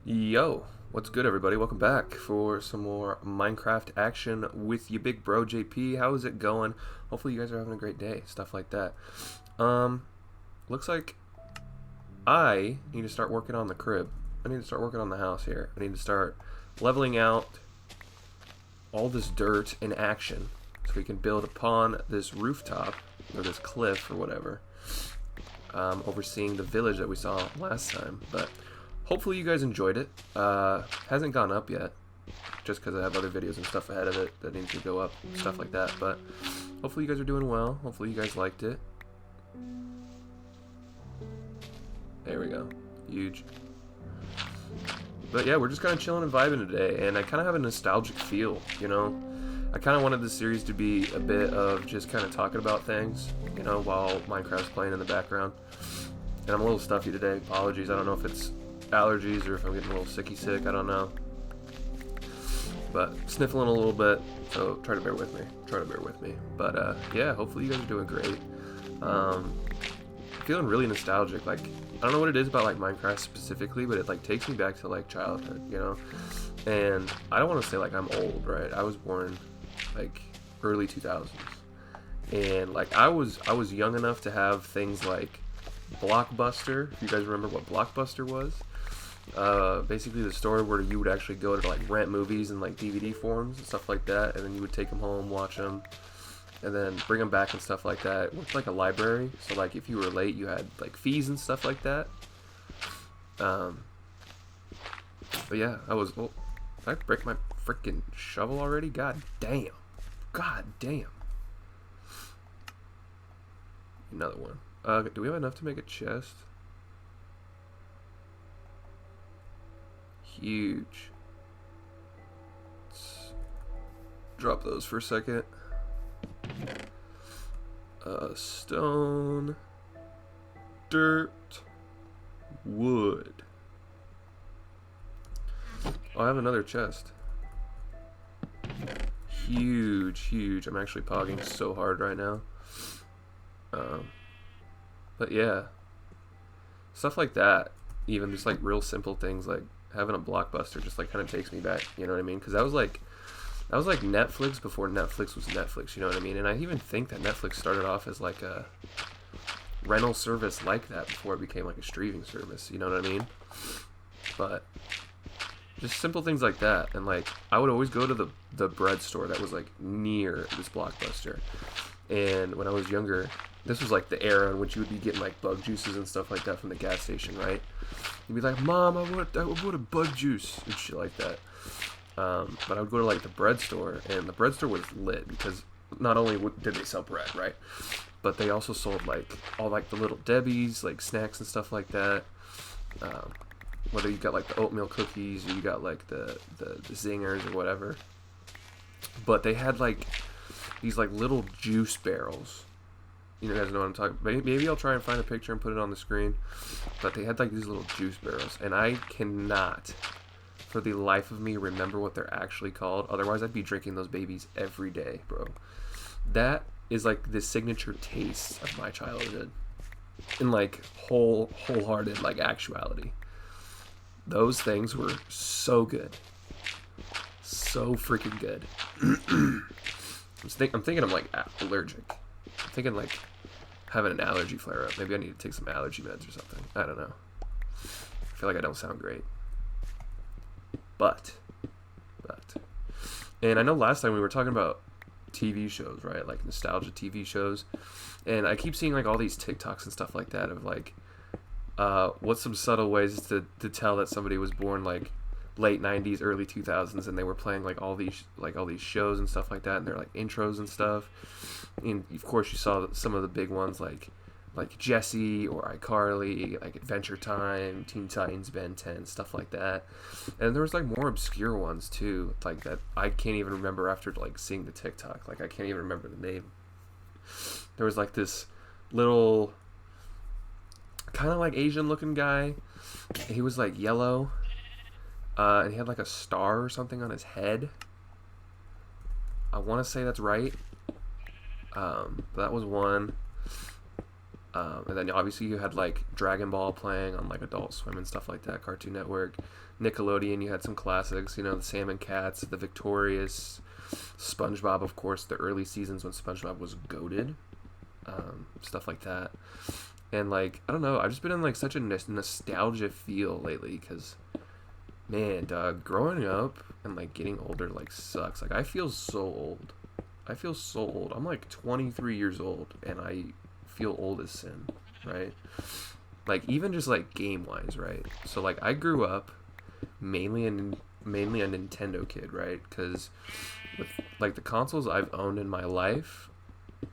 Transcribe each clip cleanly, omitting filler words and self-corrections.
Yo, what's good, everybody? Welcome back for some more Minecraft action with your big bro JP. How is it going? Hopefully you guys are having a great day, stuff like that. Um, Looks like I need to start working on the crib. I need to start working on the house here. I need to start leveling out all this dirt in action so we can build upon this rooftop or this cliff or whatever, overseeing the village that we saw last time. But hopefully you guys enjoyed it. Hasn't gone up yet, just because I have other videos and stuff ahead of it that need to go up, stuff like that. But hopefully you guys are doing well. Hopefully you guys liked it. There we go. Huge. But yeah, we're just kind of chilling and vibing today, and I kind of have a nostalgic feel, you know? I kind of wanted this series to be a bit of just kind of talking about things, you know, while Minecraft's playing in the background. And I'm a little stuffy today. Apologies. I don't know if it's allergies or if I'm getting a little sick. I don't know. But sniffling a little bit, so try to bear with me. But yeah, hopefully you guys are doing great. Feeling really nostalgic. Like, I don't know what it is about like Minecraft specifically, but it like takes me back to like childhood, you know? And I don't want to say like I'm old, right? I was born like early 2000s. And like I was young enough to have things like Blockbuster, if you guys remember what Blockbuster was. Basically the store where you would actually go to like rent movies in like DVD forms and stuff like that, and then you would take them home, watch them, and then bring them back and stuff like that. It worked like a library, so like if you were late you had like fees and stuff like that. But yeah, oh, did I break my freaking shovel already? God damn. Another one. Do we have enough to make a chest? Huge. Let's drop those for a second. Stone, dirt, wood. Oh, I have another chest. Huge. I'm actually pogging so hard right now. But yeah, stuff like that, even just like real simple things like having a Blockbuster just like kind of takes me back, you know what I mean? Because that was like Netflix before Netflix was Netflix, you know what I mean? And I even think that Netflix started off as like a rental service like that before it became like a streaming service, you know what I mean? But just simple things like that. And like I would always go to the bread store that was like near this Blockbuster. And when I was younger, this was like the era in which you would be getting like bug juices and stuff like that from the gas station, right? You'd be like, Mom, I want a bug juice and shit like that. But I would go to like the bread store, and the bread store was lit because not only did they sell bread, right, but they also sold like all like the little Debbie's, like snacks and stuff like that. Whether you got like the oatmeal cookies or you got like the zingers or whatever. But they had like these like little juice barrels. You guys know what I'm talking about. Maybe I'll try and find a picture and put it on the screen. But they had like these little juice barrels, and I cannot for the life of me remember what they're actually called. Otherwise I'd be drinking those babies every day, bro. That is like the signature taste of my childhood in like wholehearted like actuality. Those things were so good, so freaking good. I'm thinking I'm like allergic. I'm thinking like having an allergy flare up. Maybe I need to take some allergy meds or something. I don't know. I feel like I don't sound great. But, and I know last time we were talking about TV shows, right? Like nostalgia TV shows. And I keep seeing like all these TikToks and stuff like that of like, what's some subtle ways to tell that somebody was born like late 90s, early 2000s, and they were playing like all these shows and stuff like that, and they're like intros and stuff. And of course you saw some of the big ones like Jessie or iCarly, like Adventure Time, Teen Titans, Ben 10, stuff like that. And there was like more obscure ones too, like that I can't even remember after like seeing the TikTok. Like I can't even remember the name. There was like this little kind of like Asian looking guy. He was like yellow, and he had like a star or something on his head. I want to say that's right. That was one. And then obviously you had like Dragon Ball playing on like Adult Swim and stuff like that, Cartoon Network. Nickelodeon, you had some classics, you know, the Salmon Cats, the Victorious, SpongeBob, of course, the early seasons when SpongeBob was goated, stuff like that. And like, I don't know, I've just been in like such a nostalgia feel lately because, man, dog, growing up and like getting older like sucks. Like, I feel so old. I feel so old. I'm like 23 years old and I feel old as sin, right? Like, even just like game wise, right? So like, I grew up mainly a Nintendo kid, right? Because with like the consoles I've owned in my life,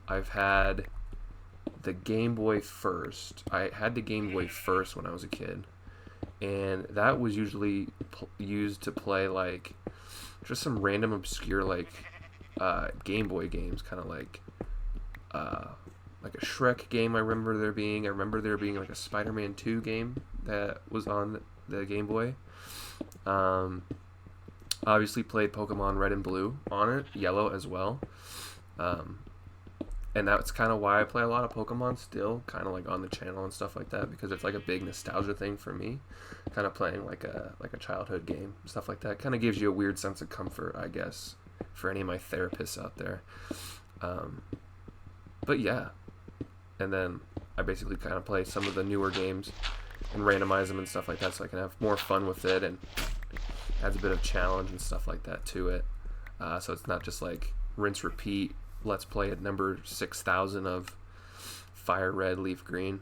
I've had the Game Boy first. I had the Game Boy first when I was a kid, and that was usually used to play like just some random obscure like Game Boy games, kind of like a Shrek game. I remember there being like a Spider-Man 2 game that was on the Game Boy. Obviously played Pokemon Red and Blue on it, Yellow as well. And that's kind of why I play a lot of Pokemon still, kind of like on the channel and stuff like that, because it's like a big nostalgia thing for me. Kind of playing like a childhood game, stuff like that. Kind of gives you a weird sense of comfort, I guess, for any of my therapists out there. But yeah, and then I basically kind of play some of the newer games and randomize them and stuff like that, so I can have more fun with it, and adds a bit of challenge and stuff like that to it. So it's not just like rinse repeat. Let's play at number 6,000 of Fire Red, Leaf Green.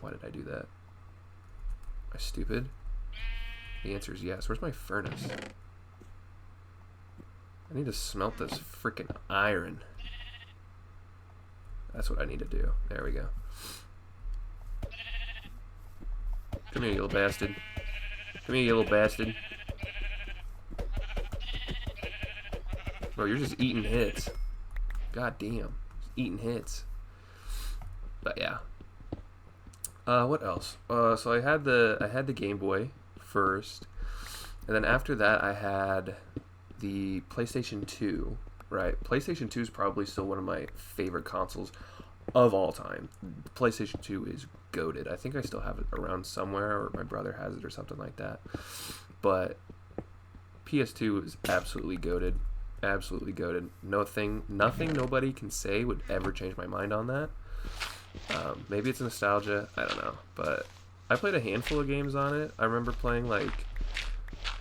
Why did I do that? Am I stupid? The answer is yes. Where's my furnace? I need to smelt this freaking iron. That's what I need to do. There we go. Come here, you little bastard. Come here, you little bastard. Bro, you're just eating hits. God damn. Just eating hits. But yeah. What else? So I had the Game Boy first. And then after that I had the PlayStation 2. Right. PlayStation 2 is probably still one of my favorite consoles of all time. PlayStation 2 is goated. I think I still have it around somewhere, or my brother has it or something like that. But PS2 is absolutely goated. Absolutely goated. Nothing nobody can say would ever change my mind on that. Maybe it's nostalgia. I don't know. But I played a handful of games on it. I remember playing like,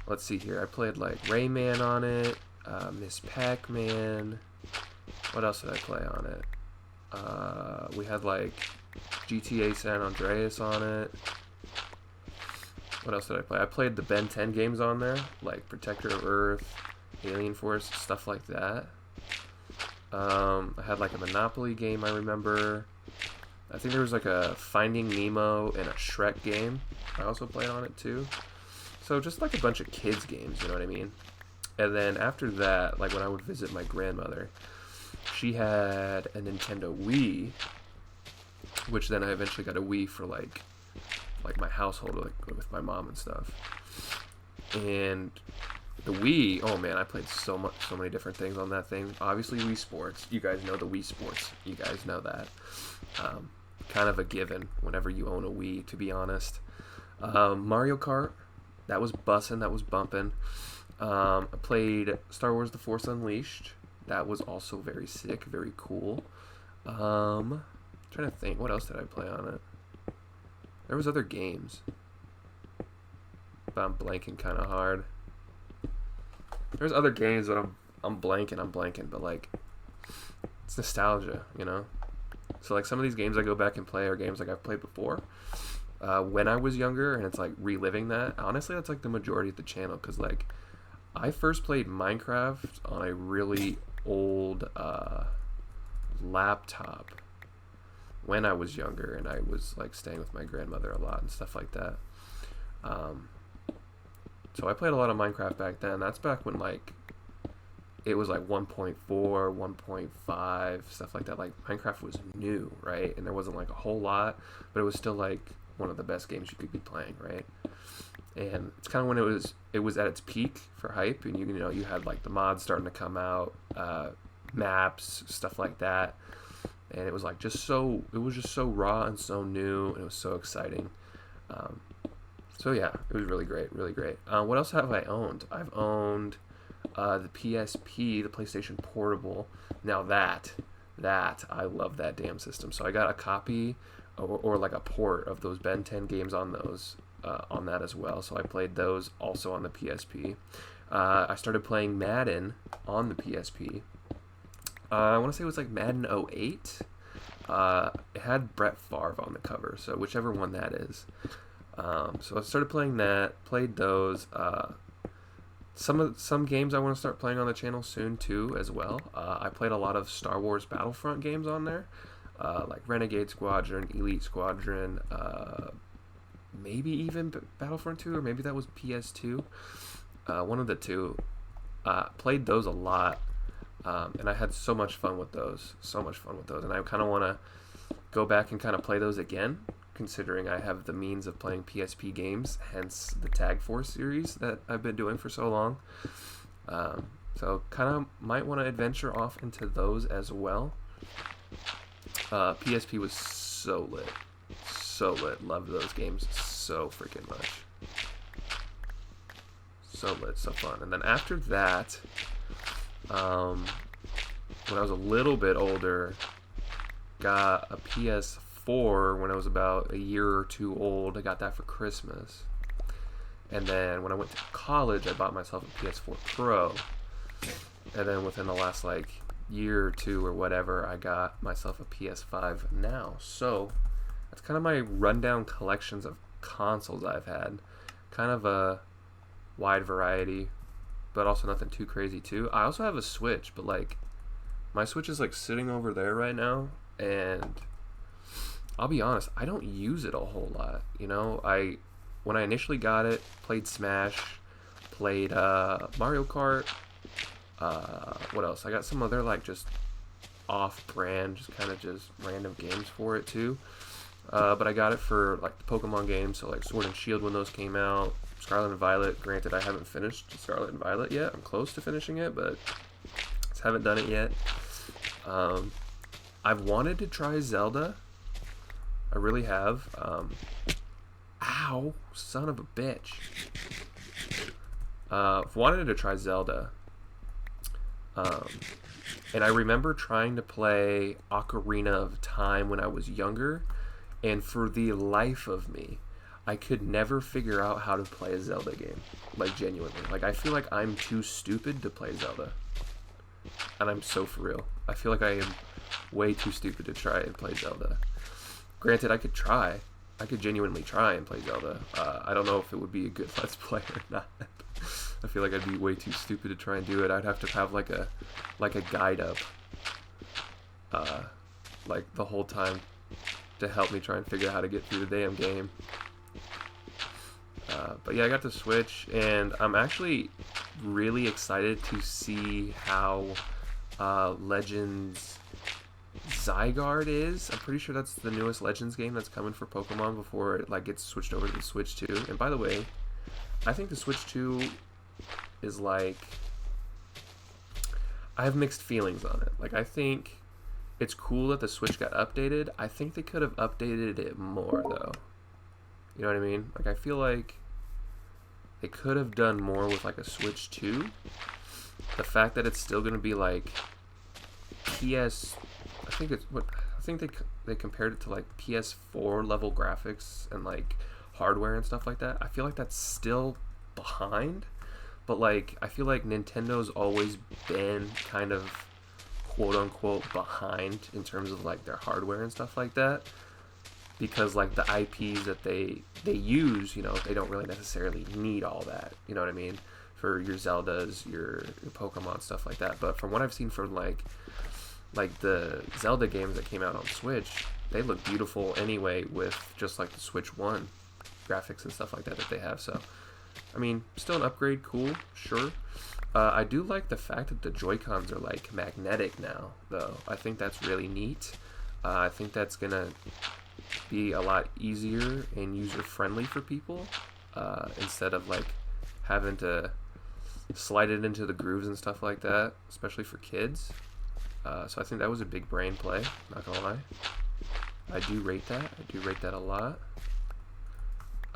let's see here. I played like Rayman on it. Miss Pac-Man. What else did I play on it? We had like GTA San Andreas on it. What else did I play? I played the Ben 10 games on there, like Protector of Earth, Alien Force, stuff like that. I had like a Monopoly game, I remember. I think there was like a Finding Nemo and a Shrek game I also played on it too. So just like a bunch of kids games, you know what I mean? And then after that, like when I would visit my grandmother, she had a Nintendo Wii, which then I eventually got a Wii for like my household, like with my mom and stuff. And the Wii, oh man, I played so many different things on that thing. Obviously Wii Sports, you guys know the Wii Sports, you guys know that. Kind of a given whenever you own a Wii, to be honest. Mario Kart, that was bussin', that was bumpin'. I played Star Wars The Force Unleashed. That was also very sick, very cool. Trying to think, what else did I play on it? There was other games, but I'm blanking kind of hard. There's other games that I'm blanking, but like, it's nostalgia, you know? So like some of these games I go back and play are games like I've played before when I was younger, and it's like reliving that. Honestly, that's like the majority of the channel, because like I first played Minecraft on a really old laptop when I was younger, and I was like staying with my grandmother a lot and stuff like that. So I played a lot of Minecraft back then. That's back when like it was like 1.4, 1.5, stuff like that. Like Minecraft was new, right? And there wasn't like a whole lot, but it was still like one of the best games you could be playing, right? And it's kind of when it was at its peak for hype, and you know you had like the mods starting to come out, maps, stuff like that. and it was like just so raw and so new, and it was so exciting. So yeah, it was really great, really great. What else have I owned? I've owned the PSP, the PlayStation Portable. Now that I love that damn system. So I got a copy or like a port of those Ben 10 games on those on that as well. So I played those also on the PSP. I started playing Madden on the PSP. I want to say it was like Madden 08. It had Brett Favre on the cover, so whichever one that is. So I started playing that, played those. Some games I want to start playing on the channel soon too as well. I played a lot of Star Wars Battlefront games on there, like Renegade Squadron, Elite Squadron, maybe even Battlefront 2, or maybe that was PS2. One of the two. Played those a lot, and I had so much fun with those. And I kind of want to go back and kind of play those again, considering I have the means of playing PSP games, hence the Tag Force series that I've been doing for so long. So kind of might want to adventure off into those as well. PSP was so lit. Loved those games so freaking much. So lit, so fun. And then after that, when I was a little bit older, got a PS4 when I was about a year or two old. I got that for Christmas. And then when I went to college, I bought myself a PS4 Pro. And then within the last like year or two or whatever, I got myself a PS5 now. So that's kind of my rundown collections of consoles I've had. Kind of a wide variety, but also nothing too crazy too. I also have a Switch, but like my Switch is like sitting over there right now, and I'll be honest, I don't use it a whole lot. You know, when I initially got it, played Smash, played Mario Kart. What else? I got some other like just off-brand, just kind of just random games for it too. But I got it for like the Pokemon games, so like Sword and Shield when those came out, Scarlet and Violet. Granted, I haven't finished Scarlet and Violet yet. I'm close to finishing it, but just haven't done it yet. I've wanted to try Zelda. I really have. Ow, son of a bitch. I've wanted to try Zelda. And I remember trying to play Ocarina of Time when I was younger, and for the life of me, I could never figure out how to play a Zelda game. Like, genuinely. Like, I feel like I'm too stupid to play Zelda. And I'm so for real. I feel like I am way too stupid to try and play Zelda. Granted, I could try. I could genuinely try and play Zelda. I don't know if it would be a good Let's Play or not. I feel like I'd be way too stupid to try and do it. I'd have to have like a guide up, like the whole time to help me try and figure out how to get through the damn game. But yeah, I got the Switch, and I'm actually really excited to see how Legends Zygarde is. I'm pretty sure that's the newest Legends game that's coming for Pokemon before it like gets switched over to the Switch 2. And by the way, I think the Switch 2 is like, I have mixed feelings on it. Like, I think it's cool that the Switch got updated. I think they could have updated it more though. You know what I mean? Like, I feel like they could have done more with like a Switch 2. The fact that it's still going to be like I think they compared it to like PS4 level graphics and like hardware and stuff like that. I feel like that's still behind, but like I feel like Nintendo's always been kind of quote unquote behind in terms of like their hardware and stuff like that, because like the IPs that they use, you know, they don't really necessarily need all that, you know what I mean, for your Zeldas, your Pokemon, stuff like that. But from what I've seen from like the Zelda games that came out on Switch, they look beautiful anyway with just like the Switch 1 graphics and stuff like that they have. So I mean, still an upgrade, cool, sure. I do like the fact that the Joy-Cons are like magnetic now, though. I think that's really neat. I think that's gonna be a lot easier and user-friendly for people, instead of like having to slide it into the grooves and stuff like that, especially for kids. So I think that was a big brain play, not gonna lie. I do rate that. I do rate that a lot.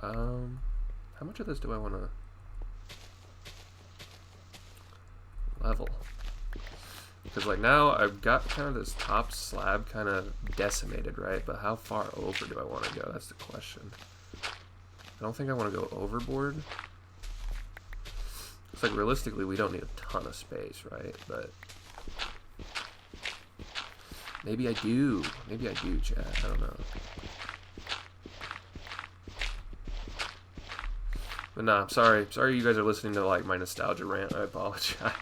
How much of this do I want to level? Because like now I've got kind of this top slab kind of decimated, right? But how far over do I want to go? That's the question. I don't think I want to go overboard. It's like realistically we don't need a ton of space, right? But maybe I do. Maybe I do, chat. I don't know. But nah, I'm sorry. Sorry you guys are listening to like my nostalgia rant. I apologize.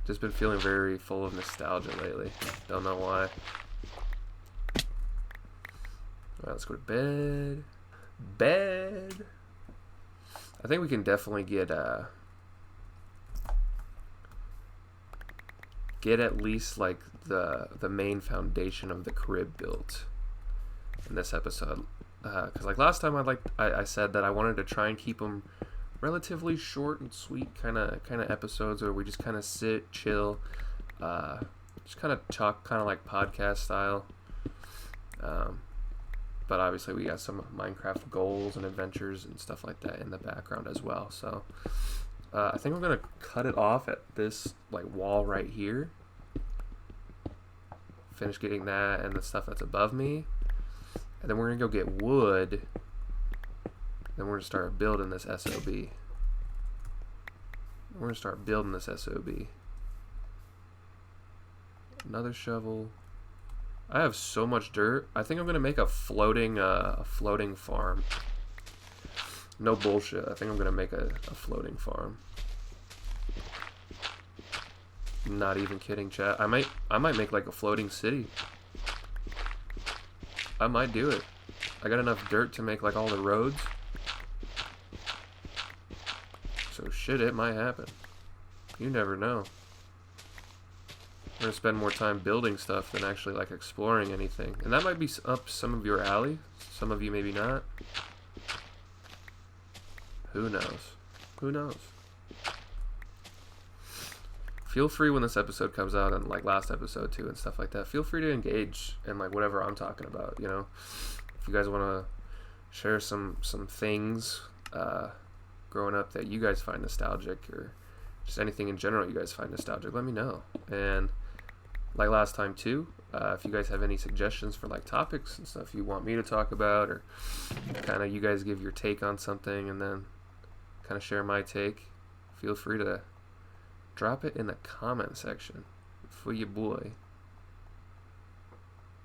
Just been feeling very full of nostalgia lately. Don't know why. Alright, let's go to bed. Bed. I think we can definitely get at least like the main foundation of the crib built in this episode. Because like last time I said that I wanted to try and keep them relatively short and sweet kind of episodes where we just kind of sit, chill, just kind of talk kind of like podcast style. But obviously we got some Minecraft goals and adventures and stuff like that in the background as well. So I think I'm gonna cut it off at this like wall right here. Finish getting that and the stuff that's above me. And then we're going to go get wood. Then we're going to start building this SOB. We're going to start building this SOB. Another shovel. I have so much dirt. I think I'm going to make a floating farm. No bullshit. I think I'm going to make a floating farm. Not even kidding, chat. I might make like a floating city. I might do it. I got enough dirt to make like all the roads. So shit, it might happen. You never know. We're gonna spend more time building stuff than actually like exploring anything. And that might be up some of your alley. Some of you maybe not. Who knows? Who knows? Feel free when this episode comes out and like last episode too and stuff like that. Feel free to engage in like whatever I'm talking about, you know. If you guys want to share some things growing up that you guys find nostalgic or just anything in general you guys find nostalgic, let me know. And like last time too, if you guys have any suggestions for like topics and stuff you want me to talk about or kind of you guys give your take on something and then kind of share my take, feel free to drop it in the comment section for your boy.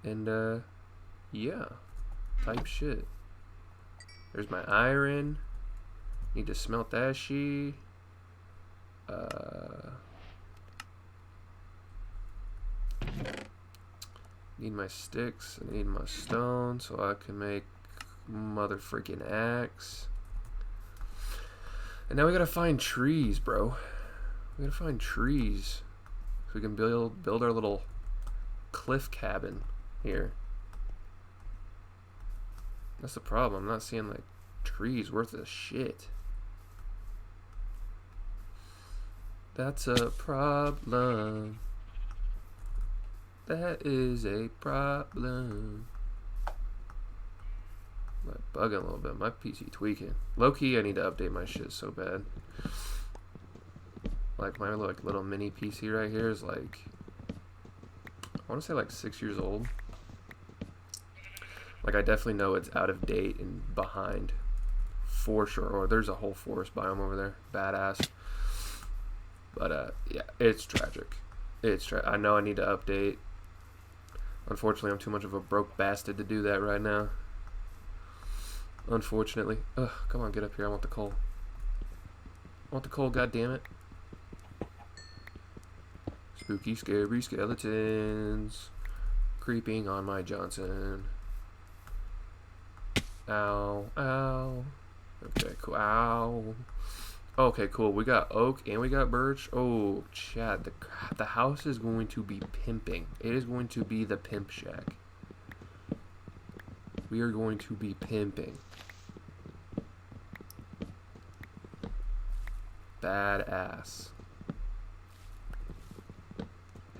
And yeah, type shit. There's my iron. Need to smelt that shit. Need my sticks. I need my stone so I can make mother freaking axe. And now we gotta find trees, bro. We gotta find trees so we can build our little cliff cabin here. That's the problem. I'm not seeing like trees worth a shit. That's a problem. That is a problem. I'm bugging a little bit. My PC tweaking. Low key, I need to update my shit so bad. Like my little mini PC right here is like, I want to say like 6 years old. Like I definitely know it's out of date and behind for sure. Or there's a whole forest biome over there, badass. But yeah, it's tragic. I know I need to update. Unfortunately, I'm too much of a broke bastard to do that right now. Unfortunately. Ugh, come on, get up here. I want the coal. I want the coal, goddammit. Spooky, scary skeletons creeping on my Johnson. Ow, ow. Okay, cool. Ow. Okay, cool. We got oak and we got birch. Oh, Chad, the house is going to be pimping. It is going to be the pimp shack. We are going to be pimping. Badass.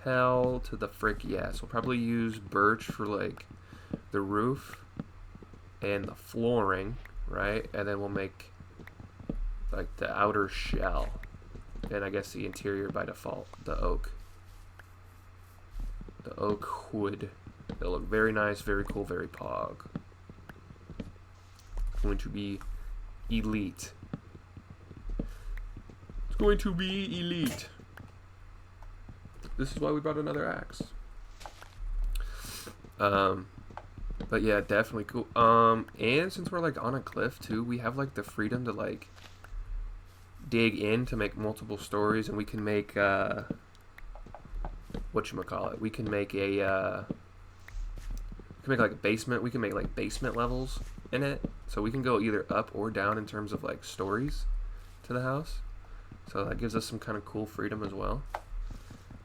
hell to the frick yes. We'll probably use birch for like the roof and the flooring, right? And then we'll make like the outer shell. And I guess the interior by default, the oak. The oak wood. It'll look very nice, very cool, very pog. It's going to be elite. It's going to be elite. This is why we brought another axe. But yeah, definitely cool. And since we're like on a cliff too, we have like the freedom to like dig in to make multiple stories, and we can make whatchamacallit. We can make a we can make like a basement. We can make like basement levels in it, so we can go either up or down in terms of like stories to the house. So that gives us some kind of cool freedom as well.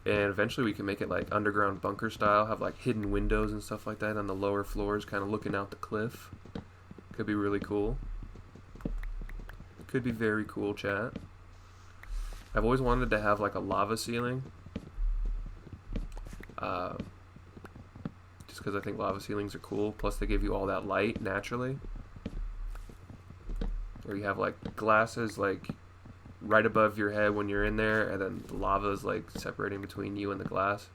And eventually we can make it like underground bunker style, have like hidden windows and stuff like that on the lower floors, kind of looking out the cliff. Could be really cool. Could be very cool, chat. I've always wanted to have like a lava ceiling. Just because I think lava ceilings are cool. Plus they give you all that light naturally. Or you have like glasses like right above your head when you're in there, and then the lava is like separating between you and the glass.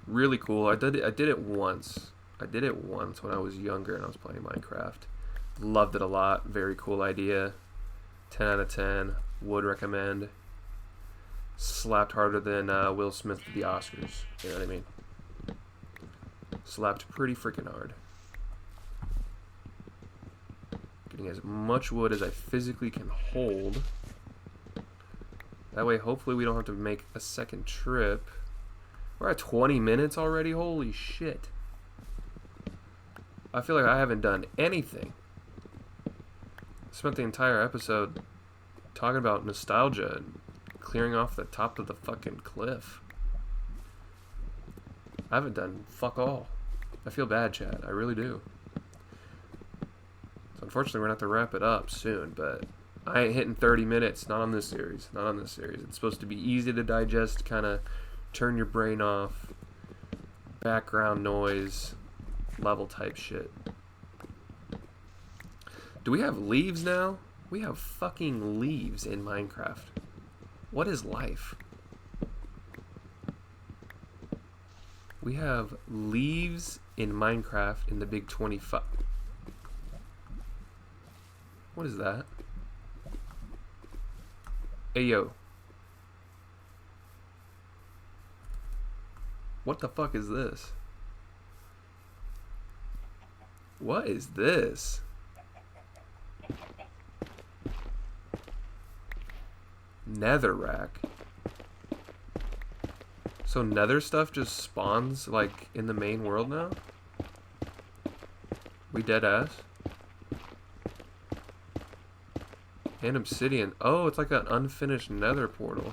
Really cool. I did it once. I did it once when I was younger and I was playing Minecraft. Loved it a lot. Very cool idea. 10 out of 10. Would recommend. Slapped harder than Will Smith at the Oscars. You know what I mean? Slapped pretty freaking hard. Getting as much wood as I physically can hold. That way, hopefully, we don't have to make a second trip. We're at 20 minutes already? Holy shit. I feel like I haven't done anything. Spent the entire episode talking about nostalgia and clearing off the top of the fucking cliff. I haven't done fuck all. I feel bad, Chad. I really do. So unfortunately, we're going to have to wrap it up soon, but I ain't hitting 30 minutes. Not on this series. Not on this series. It's supposed to be easy to digest, kind of turn your brain off, background noise, level type shit. Do we have leaves now? We have fucking leaves in Minecraft. What is life? We have leaves in Minecraft in the big 25. What is that? Hey, yo. What the fuck is this? What is this? Netherrack. So nether stuff just spawns like in the main world now? We dead ass? And obsidian. Oh, it's like an unfinished nether portal.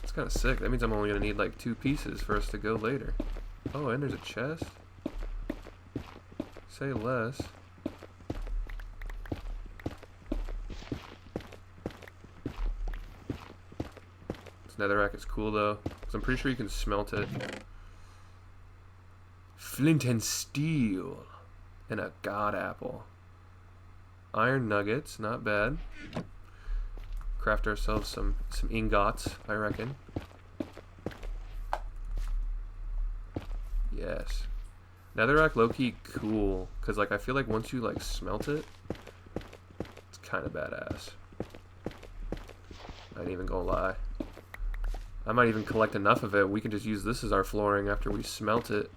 It's kind of sick. That means I'm only going to need like 2 pieces for us to go later. Oh, and there's a chest. Say less. This netherrack is cool though, because I'm pretty sure you can smelt it. Flint and steel. And a god apple. Iron nuggets, not bad. Craft ourselves some ingots, I reckon. Yes. Netherrack low-key cool, because like I feel like once you like smelt it, it's kind of badass. I ain't even gonna lie. I might even collect enough of it. We can just use this as our flooring after we smelt it.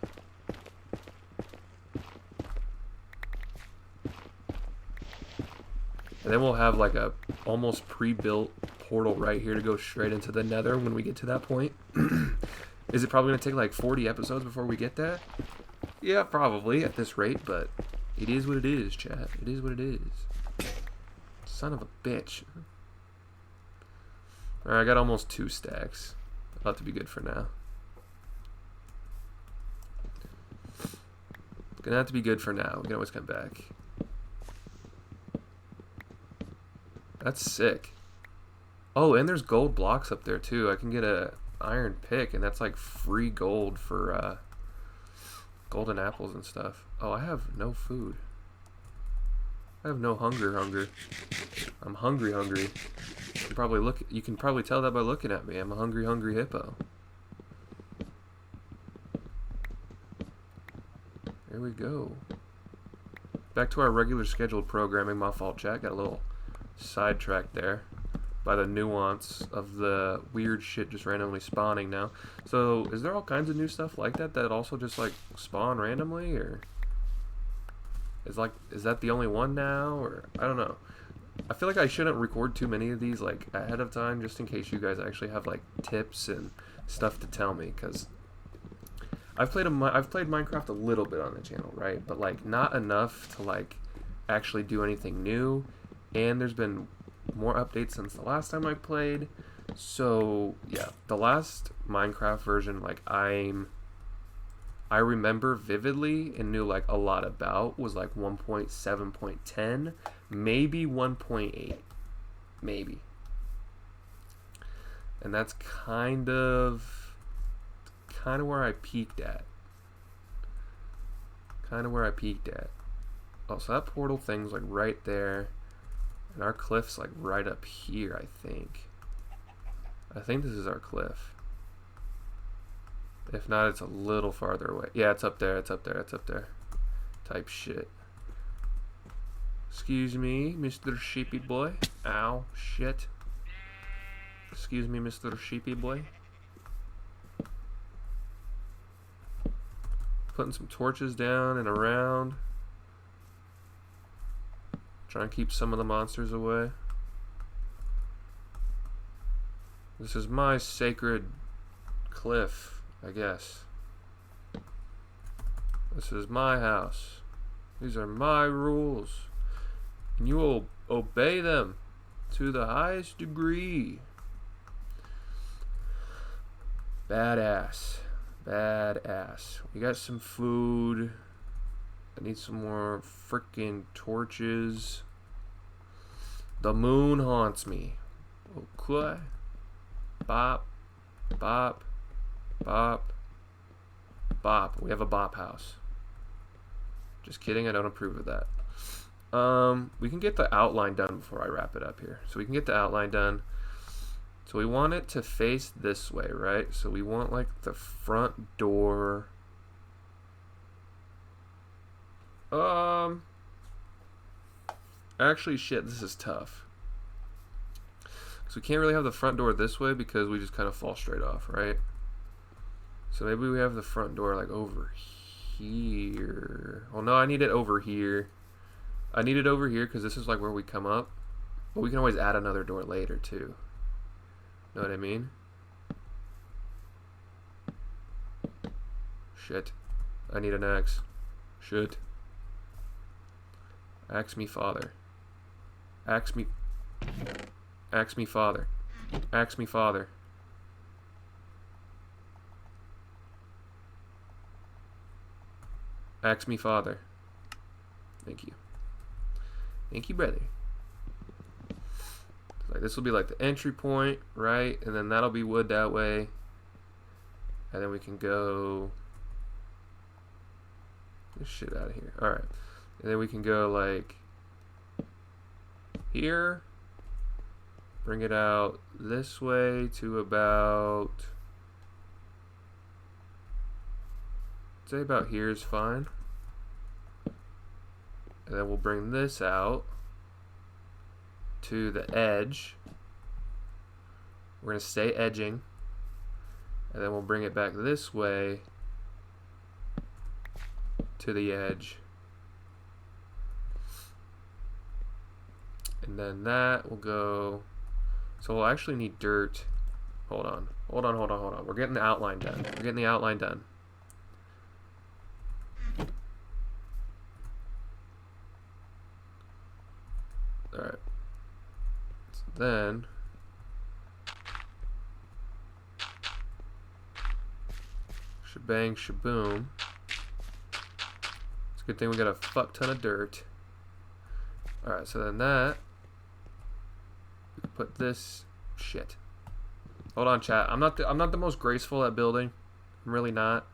And then we'll have like a almost pre-built portal right here to go straight into the nether when we get to that point. Is it probably going to take like 40 episodes before we get there? Yeah, probably at this rate, but it is what it is, chat. It is what it is. Son of a bitch. Alright, I got almost 2 stacks. About to be good for now. Gonna have to be good for now. We can always come back. That's sick. Oh, and there's gold blocks up there too. I can get a iron pick, and that's like free gold for golden apples and stuff. Oh, I have no food. I have no hunger. I'm hungry. You can probably tell that by looking at me. I'm a hungry hippo. There we go. Back to our regular scheduled programming. My fault, chat. Got a little sidetracked there by the nuance of the weird shit just randomly spawning now. So, is there all kinds of new stuff like that that also just like spawn randomly, or is that the only one now, or I don't know. I feel like I shouldn't record too many of these like ahead of time, just in case you guys actually have like tips and stuff to tell me, because I've played Minecraft a little bit on the channel, right? But like not enough to like actually do anything new, and there's been more updates since the last time I played. So yeah, the last Minecraft version, like I remember vividly and knew like a lot about, was like 1.7.10, maybe 1.8, maybe. And that's kind of where I peaked at. Oh, so that portal thing's like right there, and our cliff's like right up here, I think. I think this is our cliff. If not, it's a little farther away. Yeah, it's up there. Type shit. Excuse me, Mr. Sheepy Boy. Ow, shit. Excuse me, Mr. Sheepy Boy. Putting some torches down and around. Trying to keep some of the monsters away. This is my sacred cliff, I guess. This is my house. These are my rules. And you will obey them to the highest degree. Badass. We got some food. I need some more freaking torches. The moon haunts me. Okay. Bop. We have a bop house. Just kidding, I don't approve of that. We can get the outline done before I wrap it up here. So we can get the outline done. So we want it to face this way, right? So we want like the front door. Actually, shit, this is tough. So we can't really have the front door this way because we just kind of fall straight off, right? So maybe we have the front door like over here. Well, no, I need it over here. I need it over here because this is like where we come up. But we can always add another door later too. Know what I mean? Shit. I need an axe. Shit. Axe me, father. Axe me. Axe me, father. Axe me, father. Axe me, father. Thank you. Thank you, brother. Like, this will be like the entry point, right? And then that'll be wood that way. And then we can go this shit out of here. Alright. And then we can go like here. Bring it out this way to about, say about here is fine. And then we'll bring this out to the edge. We're going to stay edging. And then we'll bring it back this way to the edge. And then that will go. So we'll actually need dirt. Hold on. We're getting the outline done. Alright. So then shebang shaboom. It's a good thing we got a fuck ton of dirt. Alright, so then that we can put this Shit. Hold on, chat. I'm not the most graceful at building. I'm really not.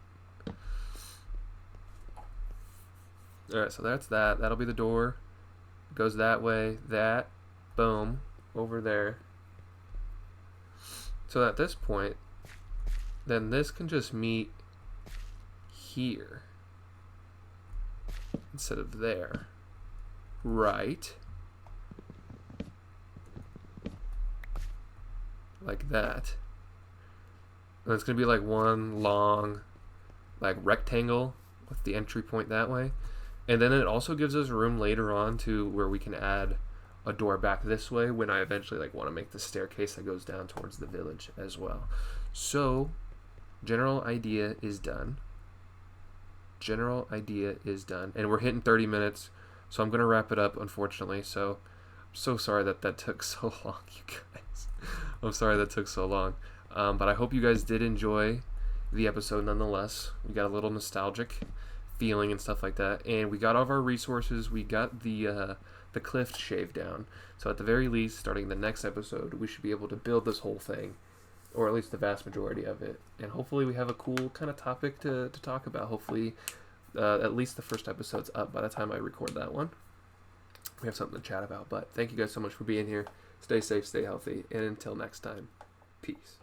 Alright, so that's that. That'll be the door. Goes that way. That. Boom. Over there. So at this point, then this can just meet here instead of there. Right. Like that. And it's going to be like one long like rectangle with the entry point that way. And then it also gives us room later on to where we can add a door back this way when I eventually like want to make the staircase that goes down towards the village as well. So general idea is done. General idea is done. And we're hitting 30 minutes. So I'm going to wrap it up, unfortunately. So I'm so sorry that took so long, you guys. I'm sorry that took so long. But I hope you guys did enjoy the episode nonetheless. We got a little nostalgic feeling and stuff like that. And we got all of our resources. We got the cliff shaved down. So at the very least, starting the next episode, we should be able to build this whole thing. Or at least the vast majority of it. And hopefully we have a cool kind of topic to talk about. Hopefully at least the first episode's up by the time I record that one. We have something to chat about. But thank you guys so much for being here. Stay safe, stay healthy, and until next time, peace.